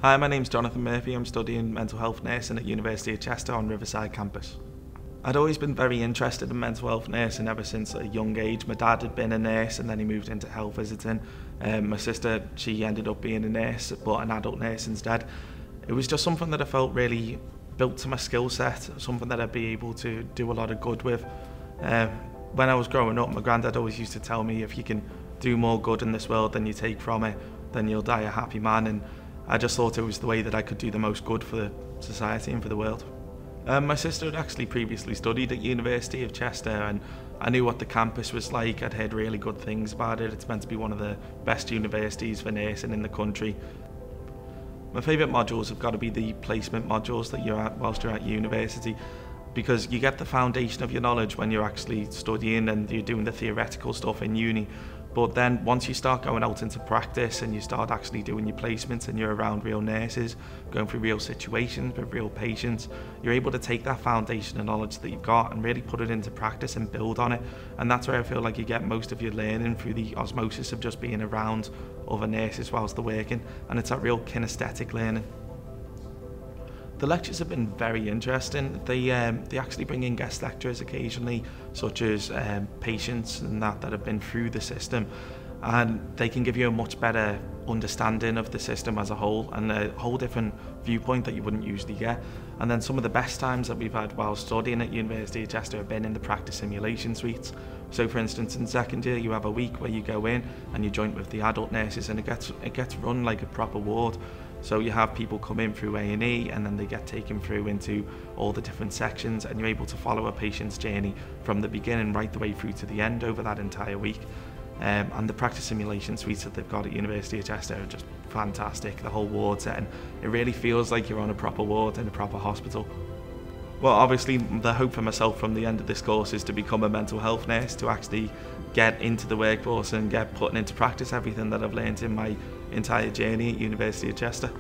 Hi, my name's Jonathon Murphy. I'm studying mental health nursing at University of Chester on Riverside campus. I'd always been very interested in mental health nursing ever since a young age. My dad had been a nurse and then he moved into health visiting. My sister, she ended up being a nurse, but an adult nurse instead. It was just something that I felt really built to my skill set, something that I'd be able to do a lot of good with. When I was growing up, my granddad always used to tell me, if you can do more good in this world than you take from it, then you'll die a happy man. And I just thought it was the way that I could do the most good for the society and for the world. My sister had actually previously studied at University of Chester, and I knew what the campus was like. I'd heard really good things about it. It's meant to be one of the best universities for nursing in the country. My favourite modules have got to be the placement modules that you're at whilst you're at university, because you get the foundation of your knowledge when you're actually studying and you're doing the theoretical stuff in uni. But then once you start going out into practice and you start actually doing your placements and you're around real nurses, going through real situations with real patients, you're able to take that foundation of knowledge that you've got and really put it into practice and build on it. And that's where I feel like you get most of your learning, through the osmosis of just being around other nurses whilst they're working, and it's that real kinesthetic learning. The lectures have been very interesting. They actually bring in guest lecturers occasionally, such as patients and that have been through the system, and they can give you a much better understanding of the system as a whole and a whole different viewpoint that you wouldn't usually get. And then some of the best times that we've had while studying at University of Chester have been in the practice simulation suites. So for instance, in second year you have a week where you go in and you join with the adult nurses, and it gets run like a proper ward. So you have people come in through A&E and then they get taken through into all the different sections, and you're able to follow a patient's journey from the beginning right the way through to the end over that entire week. And the practice simulation suites that they've got at University of Chester are just fantastic. The whole ward setting, it really feels like you're on a proper ward in a proper hospital. Well, obviously the hope for myself from the end of this course is to become a mental health nurse, to actually get into the workforce and get putting into practice everything that I've learned in my entire journey at University of Chester.